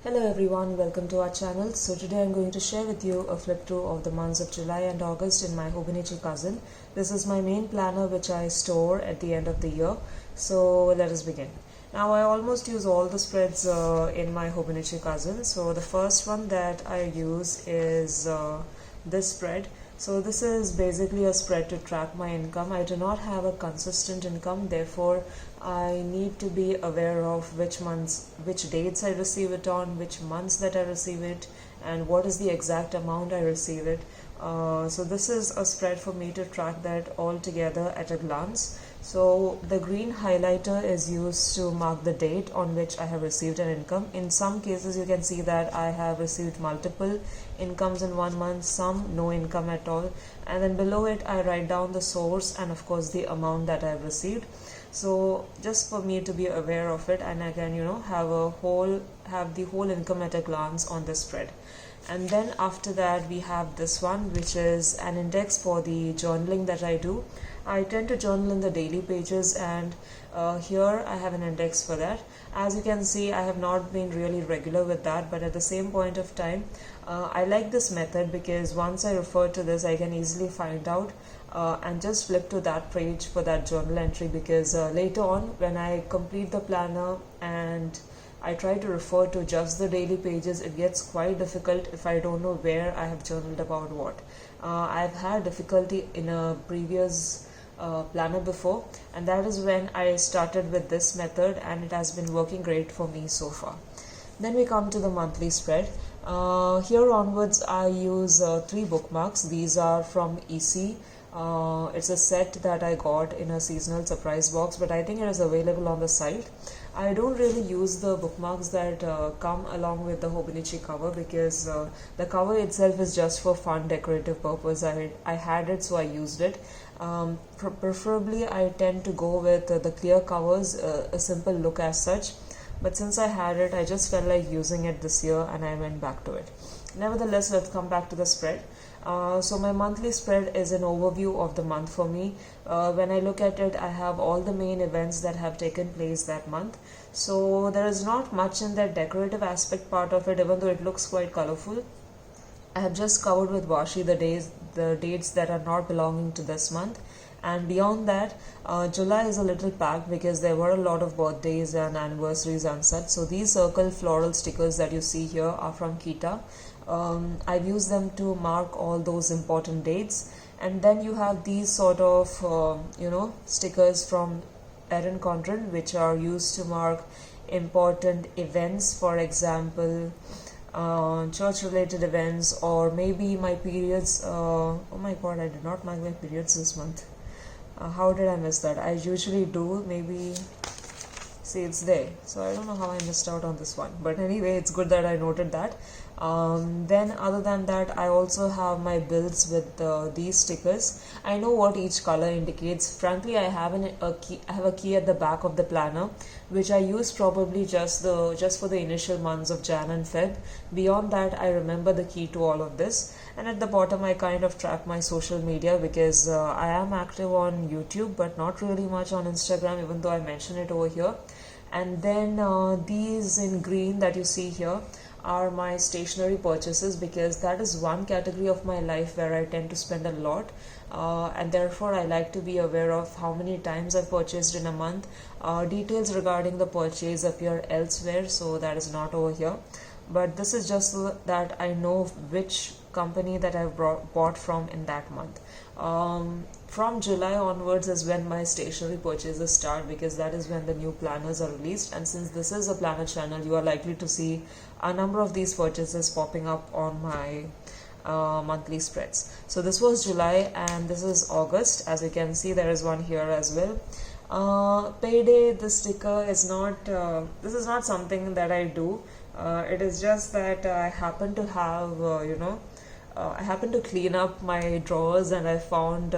Hello everyone, welcome to our channel. So today I'm going to share with you a flip through of the months of July and August in my Hobonichi Cousin. This is my main planner which I store at the end of the year. So let us begin. Now I almost use all the spreads in my Hobonichi Cousin. So the first one that I use is this spread. So this is basically a spread to track my income. I do not have a consistent income, therefore I need to be aware of which months, which dates I receive it on, which months that I receive it, and what is the exact amount I receive it. So this is a spread for me to track that all together at a glance. So the green highlighter is used to mark the date on which I have received an income. In some cases you can see that I have received multiple incomes in 1 month, some no income at all, and then below it I write down the source and of course the amount that I have received. So just for me to be aware of it, and I can have the whole income at a glance on the spread. And then after that we have this one, which is an index for the journaling that I do. I tend to journal in the daily pages, and here I have an index for that. As you can see, I have not been really regular with that, but at the same point of time I like this method because once I refer to this I can easily find out and just flip to that page for that journal entry, because later on when I complete the planner and I try to refer to just the daily pages, it gets quite difficult if I don't know where I have journaled about what. I've had difficulty in a previous planner before, and that is when I started with this method, and it has been working great for me so far. Then we come to the monthly spread. Here onwards I use 3 bookmarks. These are from EC. It's a set that I got in a seasonal surprise box, but I think it is available on the site. I don't really use the bookmarks that come along with the Hobonichi cover, because the cover itself is just for fun decorative purpose. I had it, so I used it. Preferably I tend to go with the clear covers, a simple look as such, but since I had it I just felt like using it this year and I went back to it. Nevertheless, let's come back to the spread. So my monthly spread is an overview of the month for me. When I look at it, I have all the main events that have taken place that month. So there is not much in that decorative aspect part of it, even though it looks quite colorful. I have just covered with washi the dates that are not belonging to this month. And beyond that, July is a little packed because there were a lot of birthdays and anniversaries and such. So these circle floral stickers that you see here are from Kita. I've used them to mark all those important dates. And then you have these sort of stickers from Erin Condren, which are used to mark important events, for example church related events, or maybe my periods. Oh my god, I did not mark my periods this month. How did I miss that? I usually do. Maybe, see, it's there, so I don't know how I missed out on this one, but anyway, it's good that I noted that. Then other than that, I also have my bills with these stickers. I know what each color indicates. Frankly, I have a key at the back of the planner, which I use probably just for the initial months of Jan and Feb. Beyond that, I remember the key to all of this. And at the bottom I kind of track my social media, because I am active on YouTube but not really much on Instagram, even though I mention it over here. And then these in green that you see here are my stationery purchases, because that is one category of my life where I tend to spend a lot, and therefore I like to be aware of how many times I've purchased in a month. Details regarding the purchase appear elsewhere, so that is not over here, but this is just so that I know which company that I've bought from in that month. From July onwards is when my stationery purchases start, because that is when the new planners are released, and since this is a planner channel, you are likely to see a number of these purchases popping up on my monthly spreads. So this was July, and this is August. As you can see, there is one here as well. Payday, the sticker is not this is not something that I do. It is just that I happen to have I happened to clean up my drawers, and I found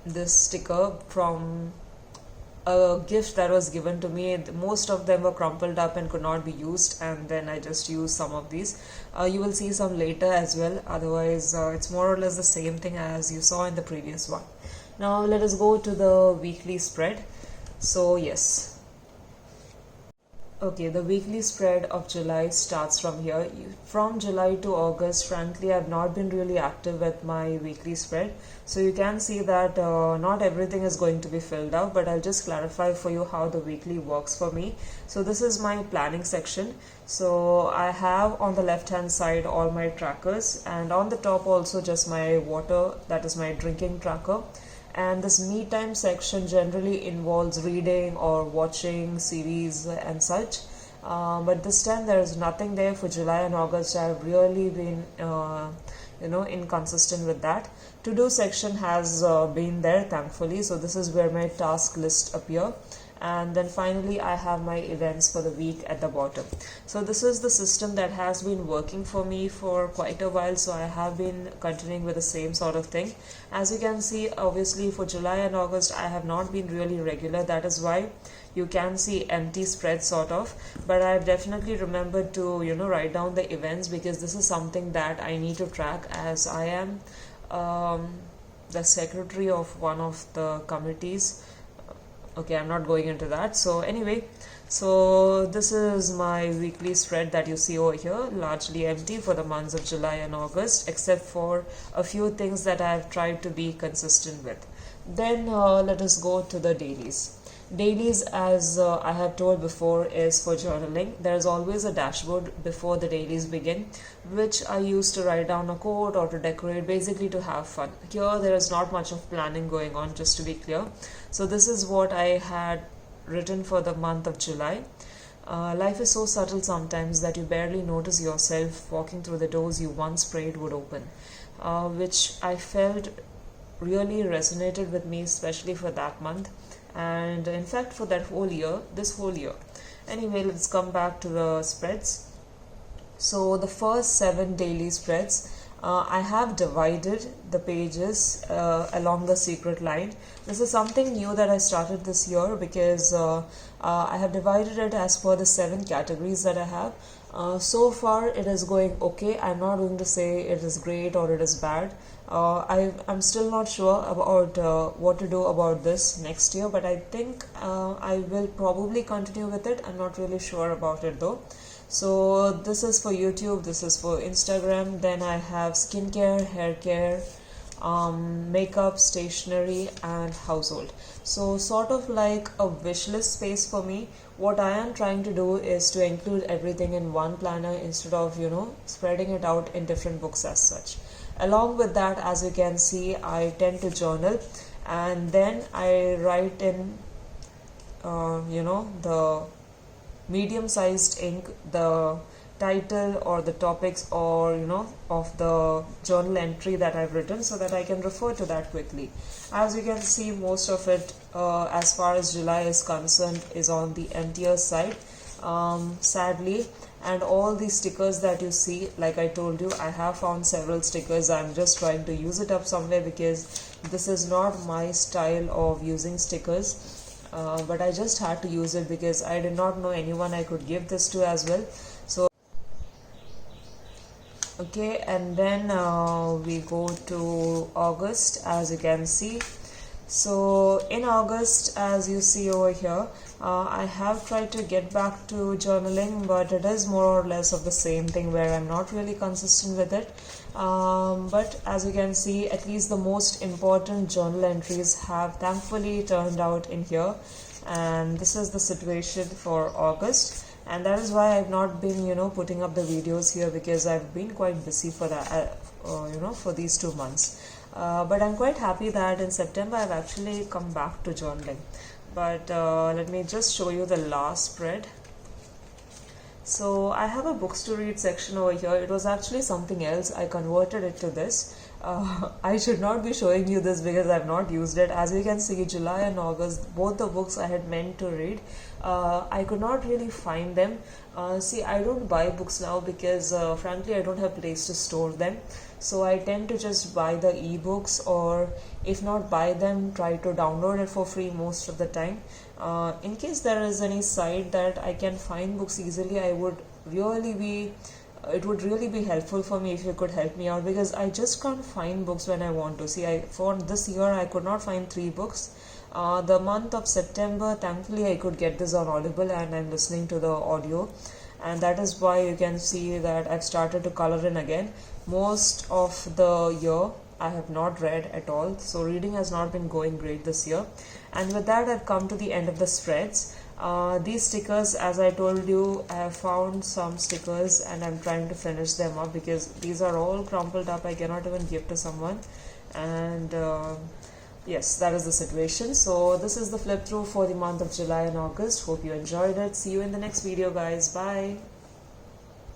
this sticker from a gift that was given to me. Most of them were crumpled up and could not be used, and then I just used some of these. You will see some later as well. Otherwise, it's more or less the same thing as you saw in the previous one. Now let us go to the weekly spread. So yes, Okay, the weekly spread of July starts from here. From July to August, frankly, I've not been really active with my weekly spread. So you can see that not everything is going to be filled out, but I'll just clarify for you how the weekly works for me. So this is my planning section. So I have on the left hand side all my trackers, and on the top also just my water, that is my drinking tracker. And this me time section generally involves reading or watching series and such, but this time there is nothing there for July and August. I've really been inconsistent with that. To do section has been there thankfully, so this is where my task list appear, and then finally I have my events for the week at the bottom. So this is the system that has been working for me for quite a while, so I have been continuing with the same sort of thing. As you can see, obviously for July and August I have not been really regular, that is why you can see empty spread sort of, but I've definitely remembered to write down the events, because this is something that I need to track, as I am the secretary of one of the committees. Okay, I'm not going into that. So anyway, so this is my weekly spread that you see over here, largely empty for the months of July and August, except for a few things that I've tried to be consistent with. Then let us go to the dailies. Dailies, as I have told before, is for journaling. There is always a dashboard before the dailies begin, which I use to write down a quote or to decorate, basically to have fun. Here there is not much of planning going on, just to be clear. So this is what I had written for the month of July. Life is so subtle sometimes that you barely notice yourself walking through the doors you once prayed would open, which I felt really resonated with me, especially for that month, and in fact for that whole year, this whole year. Anyway, let's come back to the spreads. So the first 7 daily spreads, I have divided the pages along the secret line. This is something new that I started this year, because I have divided it as per the 7 categories that I have. So far it is going okay. I'm not going to say it is great or it is bad. I'm still not sure about what to do about this next year, but I think I will probably continue with it. I'm not really sure about it though. So this is for YouTube, this is for Instagram. Then I have skincare, hair care, makeup, stationery and household. So sort of like a wish list space for me. What I am trying to do is to include everything in one planner instead of spreading it out in different books as such. Along with that, as you can see, I tend to journal, and then I write in the medium sized ink the title or the topics or of the journal entry that I've written, so that I can refer to that quickly. As you can see, most of it as far as July is concerned is on the emptier side, sadly. And all these stickers that you see, like I told you, I have found several stickers. I'm just trying to use it up somewhere, because this is not my style of using stickers, but I just had to use it because I did not know anyone I could give this to as well. So okay, and then we go to August, as you can see. So in August, as you see over here, I have tried to get back to journaling, but it is more or less of the same thing where I'm not really consistent with it. But as you can see, at least the most important journal entries have thankfully turned out in here, and this is the situation for August. And that is why I've not been putting up the videos here, because I've been quite busy for that for these 2 months. But I'm quite happy that in September I've actually come back to journaling. But let me just show you the last spread. So I have a books to read section over here. It was actually something else. I converted it to this. I should not be showing you this because I've not used it. As you can see, July and August, both the books I had meant to read, I could not really find them. See, I don't buy books now because frankly I don't have place to store them. So I tend to just buy the ebooks, or if not buy them, try to download it for free most of the time. In case there is any site that I can find books easily, it would really be helpful for me if you could help me out, because I just can't find books when I want to. See, for this year I could not find 3 books. The month of September, thankfully I could get this on Audible and I'm listening to the audio, and that is why you can see that I've started to color in again. Most of the year I have not read at all, so reading has not been going great this year. And with that, I've come to the end of the spreads. These stickers, as I told you, I have found some stickers and I'm trying to finish them up because these are all crumpled up. I cannot even give to someone, and yes, that is the situation. So this is the flip through for the month of July and August. Hope you enjoyed it. See you in the next video, guys. Bye.